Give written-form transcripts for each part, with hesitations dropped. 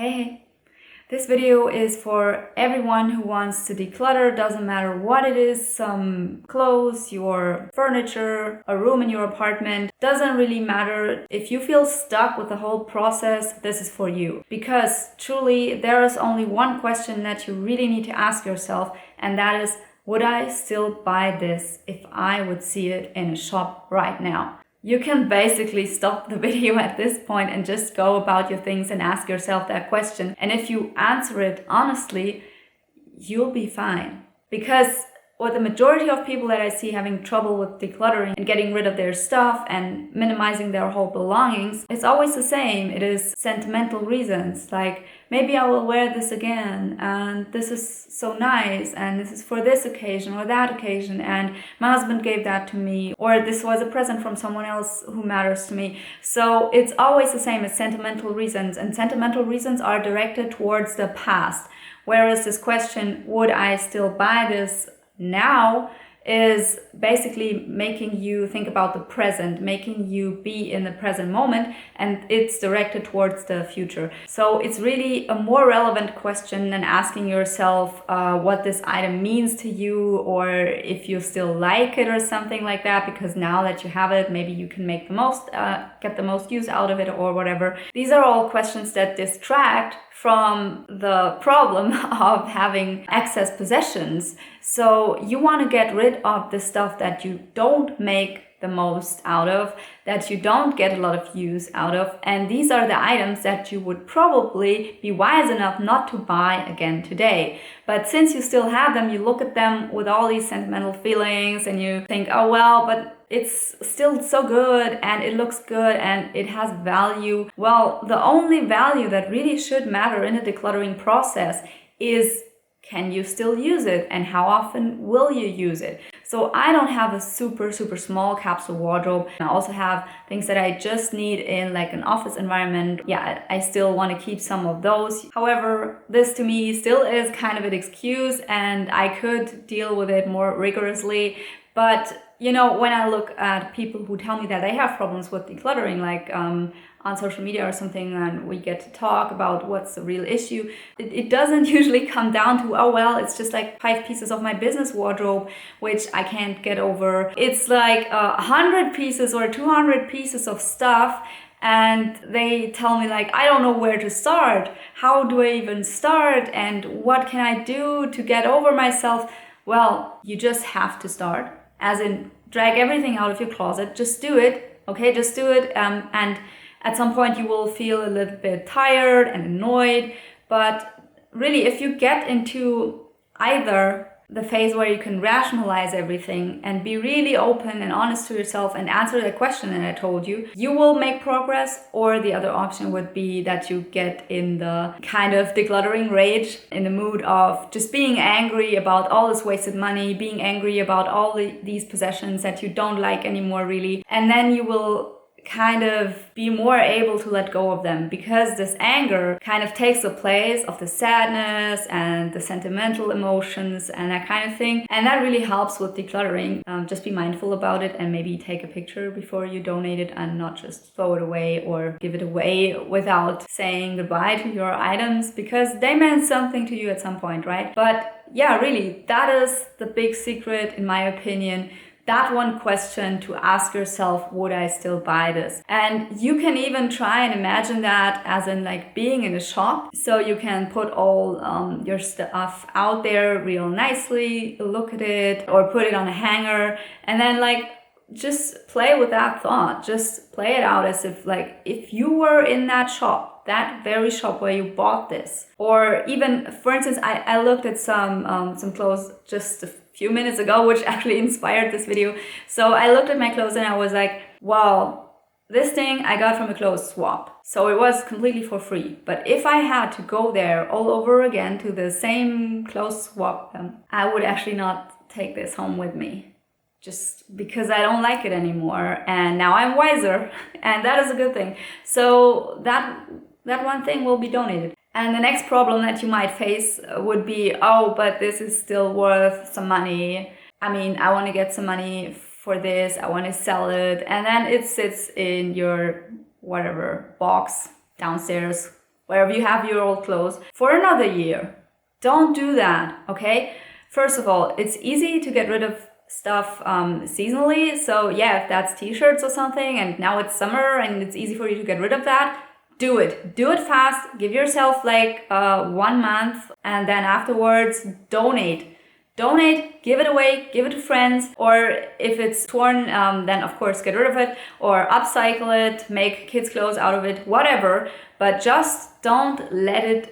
Hey, this video is for everyone who wants to declutter. Doesn't matter what it is, some clothes, your furniture, a room in your apartment. Doesn't really matter. If you feel stuck with the whole process, this is for you. Because truly, there is only one question that you really need to ask yourself, and that is, would I still buy this if I would see it in a shop right now? You can basically stop the video at this point and just go about your things and ask yourself that question. And if you answer it honestly, you'll be fine. Because what the majority of people that I see having trouble with decluttering and getting rid of their stuff and minimizing their whole belongings, it's always the same. It is sentimental reasons, like maybe I will wear this again, and this is so nice, and this is for this occasion or that occasion, and my husband gave that to me, or this was a present from someone else who matters to me. So it's always the same as sentimental reasons, and sentimental reasons are directed towards the past. Whereas this question, would I still buy this now, is basically making you think about the present, making you be in the present moment, and it's directed towards the future. So it's really a more relevant question than asking yourself what this item means to you, or if you still like it or something like that, because now that you have it, maybe you can make the most, get the most use out of it or whatever. These are all questions that distract from the problem of having excess possessions. So you want to get rid of the stuff that you don't make the most out of, that you don't get a lot of use out of. And these are the items that you would probably be wise enough not to buy again today. But since you still have them, you look at them with all these sentimental feelings and you think, oh well, but it's still so good and it looks good and it has value. Well, the only value that really should matter in a decluttering process is, can you still use it, and how often will you use it? So I don't have a super small capsule wardrobe. I also have things that I just need in like an office environment. Yeah, I still want to keep some of those. However, this to me still is kind of an excuse, and I could deal with it more rigorously. But you know, when I look at people who tell me that they have problems with decluttering, like on social media or something, and we get to talk about what's the real issue, it doesn't usually come down to, oh well, it's just like 5 pieces of my business wardrobe which I can't get over. It's like 100 pieces or 200 pieces of stuff, and they tell me like, I don't know where to start. How do I even start? And what can I do to get over myself? Well, you just have to start. As in, drag everything out of your closet. Just do it. Okay, just do it. And at some point you will feel a little bit tired and annoyed. But really, if you get into either the phase where you can rationalize everything and be really open and honest to yourself and answer the question that I told you, you will make progress. Or the other option would be that you get in the kind of decluttering rage, in the mood of just being angry about all this wasted money, being angry about all these possessions that you don't like anymore really. And then you will kind of be more able to let go of them, because this anger kind of takes the place of the sadness and the sentimental emotions and that kind of thing. And that really helps with decluttering. Just be mindful about it and maybe take a picture before you donate it, and not just throw it away or give it away without saying goodbye to your items, because they meant something to you at some point, right? But yeah, really, that is the big secret in my opinion. That one question to ask yourself, would I still buy this? And you can even try and imagine that as in like being in a shop. So you can put all your stuff out there real nicely, look at it, or put it on a hanger, and then like just play with that thought. Just play it out as if like, if you were in that shop, that very shop where you bought this. Or even, for instance, I looked at some clothes just a few minutes ago, which actually inspired this video. So I looked at my clothes and I was like, wow, this thing I got from a clothes swap. So it was completely for free. But if I had to go there all over again to the same clothes swap, I would actually not take this home with me, just because I don't like it anymore. And now I'm wiser, and that is a good thing. So that one thing will be donated. And the next problem that you might face would be, oh, but this is still worth some money. I mean, I want to get some money for this, I want to sell it. And then it sits in your whatever box downstairs wherever you have your old clothes, for another year. Don't do that, okay? First of all, it's easy to get rid of stuff seasonally. So yeah, if that's t-shirts or something and now it's summer and it's easy for you to get rid of that, do it. Do it fast. Give yourself like 1 month and then afterwards donate. Donate, give it away, give it to friends, or if it's torn, then of course get rid of it, or upcycle it, make kids' clothes out of it, whatever. But just don't let it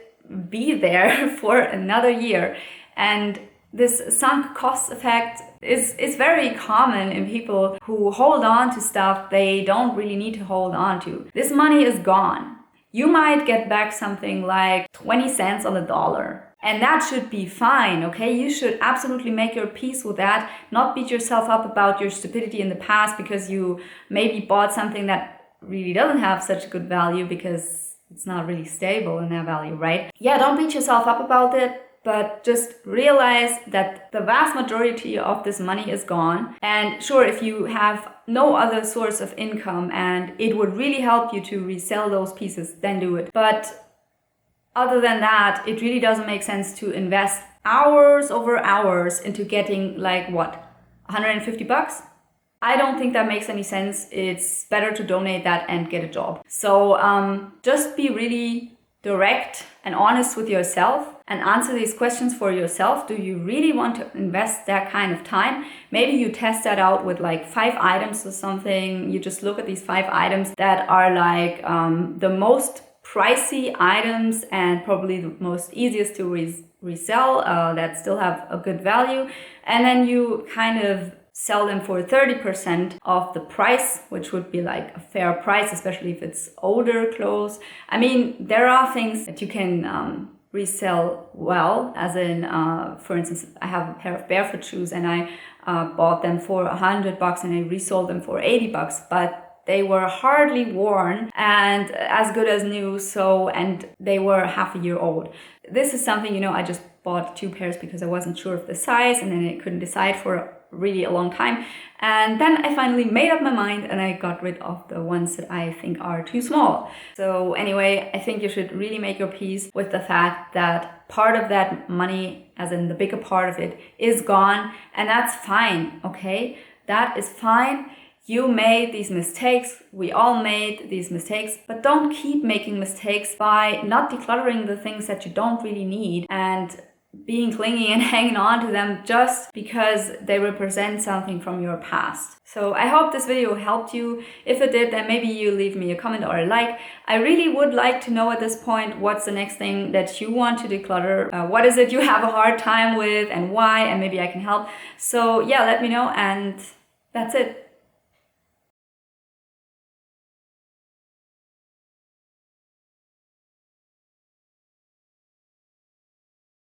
be there for another year. And this sunk cost effect is very common in people who hold on to stuff they don't really need to hold on to. This money is gone. You might get back something like 20 cents on the dollar. And that should be fine, okay? You should absolutely make your peace with that, not beat yourself up about your stupidity in the past because you maybe bought something that really doesn't have such good value because it's not really stable in their value, right? Yeah, don't beat yourself up about it, but just realize that the vast majority of this money is gone. And sure, if you have no other source of income and it would really help you to resell those pieces, then do it. But other than that, it really doesn't make sense to invest hours over hours into getting like what, 150 bucks? I don't think that makes any sense. It's better to donate that and get a job. So just be really direct and honest with yourself and answer these questions for yourself. Do you really want to invest that kind of time? Maybe you test that out with like 5 items or something. You just look at these 5 items that are like the most pricey items and probably the most easiest to resell that still have a good value, and then you kind of sell them for 30% of the price, which would be like a fair price, especially if it's older clothes. I mean, there are things that you can resell well, as in for instance, I have a pair of barefoot shoes and I bought them for $100 and I resold them for $80, but they were hardly worn and as good as new, and they were half a year old. This is something, I just bought 2 pairs because I wasn't sure of the size and then I couldn't decide for really a long time. And then I finally made up my mind and I got rid of the ones that I think are too small. So anyway, I think you should really make your peace with the fact that part of that money, as in the bigger part of it, is gone, and that's fine, okay? That is fine. You made these mistakes, we all made these mistakes, but don't keep making mistakes by not decluttering the things that you don't really need and being clingy and hanging on to them just because they represent something from your past. So I hope this video helped you. If it did, then maybe you leave me a comment or a like. I really would like to know at this point what's the next thing that you want to declutter. What is it you have a hard time with and why, and maybe I can help. So yeah, let me know, and that's it.